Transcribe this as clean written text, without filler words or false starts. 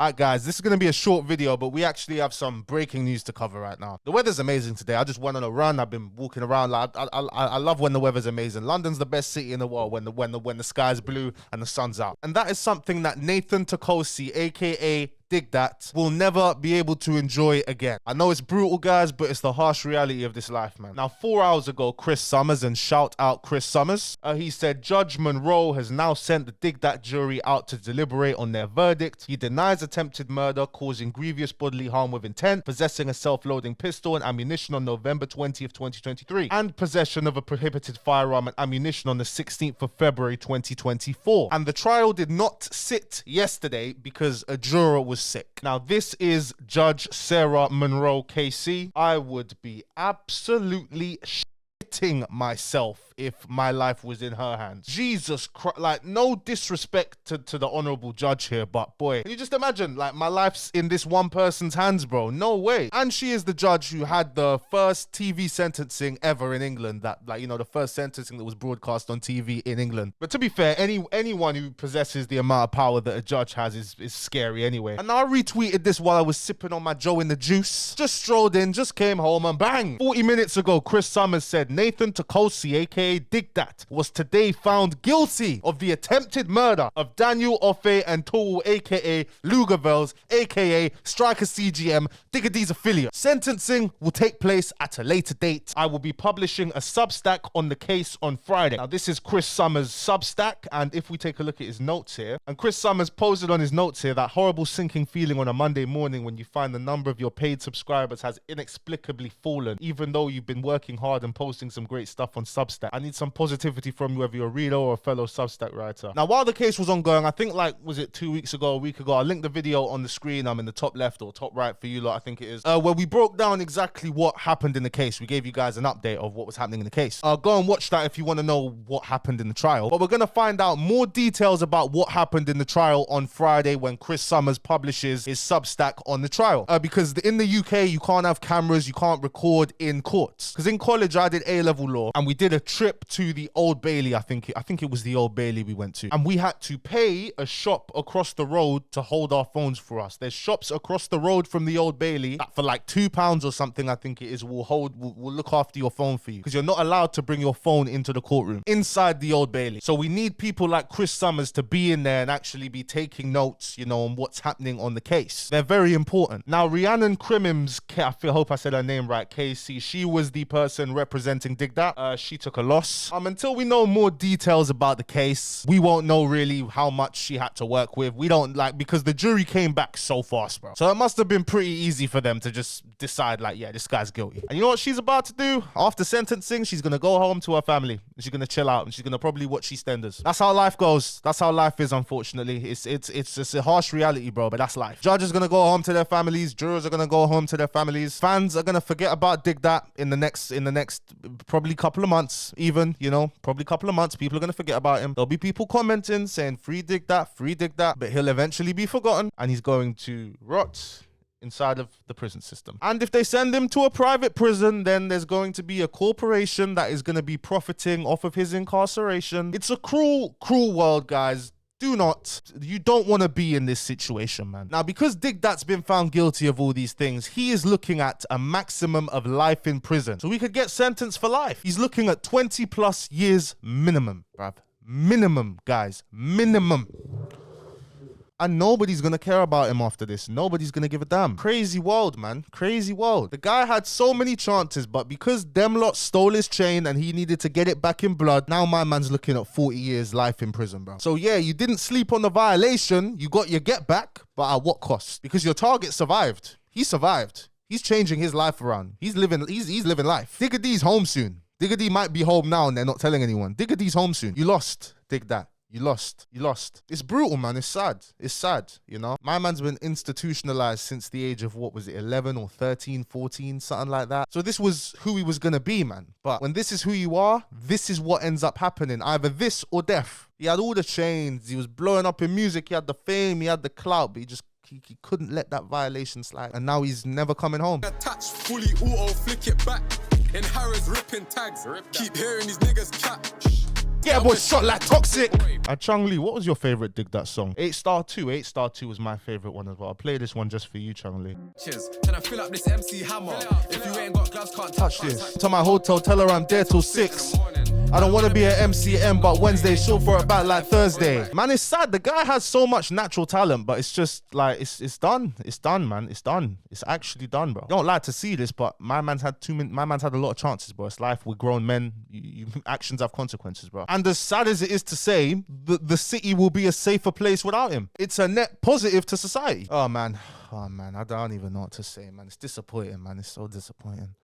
Alright guys, this is going to be a short video, but we actually have some breaking news to cover right now. The weather's amazing today. I just went on a run. I've been walking around. Like, I love when the weather's amazing. London's the best city in the world when the sky's blue and the sun's out. And that is something that Nathan Tankz, aka Digga, will never be able to enjoy again. I know it's brutal, guys, but it's the harsh reality of this life, man. Now, 4 hours ago, Chris Summers, and shout out Chris Summers, he said Judge Monroe has now sent the Digga jury out to deliberate on their verdict. He denies attempted murder, causing grievous bodily harm with intent, possessing a self-loading pistol and ammunition on November 20th, 2023, and possession of a prohibited firearm and ammunition on the 16th of February, 2024. And the trial did not sit yesterday because a juror was sick. Now, this is Judge Sarah Monroe KC. I would be absolutely shitting myself if my life was in her hands. Jesus Christ, like, no disrespect to the honorable judge here, but boy, can you just imagine, like, my life's in this one person's hands, bro? No way. And she is the judge who had the first TV sentencing ever in England, that, like, you know, the first sentencing that was broadcast on TV in England. But to be fair, anyone who possesses the amount of power that a judge has is scary anyway. And I retweeted this while I was sipping on my Joe in the juice. Just strolled in, just came home, and bang! 40 minutes ago, Chris Summers said Nathan Tankz, aka Digga, was today found guilty of the attempted murder of Daniel Ofe and Toru, aka Lugavels, aka Striker CGM, Digga D's affiliate. Sentencing will take place at a later date. I will be publishing a Substack on the case on Friday. Now, this is Chris Summers' Substack, and if we take a look at his notes here, and Chris Summers posted on his notes here that horrible sinking feeling on a Monday morning when you find the number of your paid subscribers has inexplicably fallen, even though you've been working hard and posting some great stuff on Substack. I need some positivity from you, whether you're a reader or a fellow Substack writer. Now, while the case was ongoing, I think, like, was it 2 weeks ago, a week ago, I linked the video on the screen. I'm in the top left or top right for you lot, I think it is, where we broke down exactly what happened in the case. We gave you guys an update of what was happening in the case. Go and watch that if you want to know what happened in the trial. But we're going to find out more details about what happened in the trial on Friday when Chris Summers publishes his Substack on the trial. Because in the UK, you can't have cameras, you can't record in courts. Because in college, I did A-level law, and we did a trip to the Old Bailey. I think it was the Old Bailey we went to, and we had to pay a shop across the road to hold our phones for us. There's shops across the road from the Old Bailey that for like £2 or something, I think it is, will look after your phone for you, because you're not allowed to bring your phone into the courtroom inside the Old Bailey. So we need people like Chris Summers to be in there and actually be taking notes, you know, on what's happening on the case. They're very important. Now, Rhiannon Crimim's, I hope I said her name right, KC, she was the person representing Digga. She took a loss. Until we know more details about the case, we won't know really how much she had to work with. We don't, like, because the jury came back so fast, bro. So it must have been pretty easy for them to just decide, like, yeah, this guy's guilty. And you know what she's about to do? After sentencing, she's gonna go home to her family. She's gonna chill out, and she's gonna probably watch EastEnders. That's how life goes. That's how life is, unfortunately. It's just a harsh reality, bro, but that's life. Judges are gonna go home to their families. Jurors are gonna go home to their families. Fans are gonna forget about Digga in the next probably couple of months, even, you know, probably couple of months. People are gonna forget about him. There'll be people commenting saying free Digga, but he'll eventually be forgotten, and he's going to rot inside of the prison system. And if they send him to a private prison, then there's going to be a corporation that is going to be profiting off of his incarceration. It's a cruel, cruel world, guys. You don't want to be in this situation, man. Now, because Digga's been found guilty of all these things, he is looking at a maximum of life in prison. So we could get sentenced for life. He's looking at 20+ years minimum, bruv. Minimum, guys. Minimum. And nobody's gonna care about him after this. Nobody's gonna give a damn. Crazy world, man. Crazy world. The guy had so many chances, but because them lot stole his chain and he needed to get it back in blood, now my man's looking at 40 years life in prison, bro. So yeah, you didn't sleep on the violation. You got your get back, but at what cost? Because your target survived. He survived. He's changing his life around. He's living life. Digga D's home soon. Digga D might be home now and they're not telling anyone. Digga D's home soon. You lost, Digga. You lost. It's brutal, man. It's sad, you know? My man's been institutionalized since the age of, what was it, 11 or 13, 14, something like that. So this was who he was gonna be, man. But when this is who you are, this is what ends up happening. Either this or death. He had all the chains. He was blowing up in music. He had the fame. He had the clout. But he couldn't let that violation slide. And now he's never coming home. Attach fully auto, flick it back. In Harrods ripping tags. Keep hearing these niggas cap. Yeah, boy, shot like toxic. Chung Lee, what was your favorite Dig That song? 8 Star 2. 8 Star 2 was my favorite one as well. I'll play this one just for you, Chung Lee. Cheers. Can I fill up this MC hammer? If you ain't got gloves, can't Touch this. To my hotel, tell her I'm there till 6. I don't want to be an MCM, but Wednesday, show for it back like Thursday. Man, it's sad. The guy has so much natural talent, but it's just like, it's done. It's done, man. It's done. It's actually done, bro. Don't like to see this, but my man's had a lot of chances, bro. It's life. We're grown men. Actions have consequences, bro. And as sad as it is to say, the city will be a safer place without him. It's a net positive to society. Oh, man. I don't even know what to say, man. It's disappointing, man. It's so disappointing.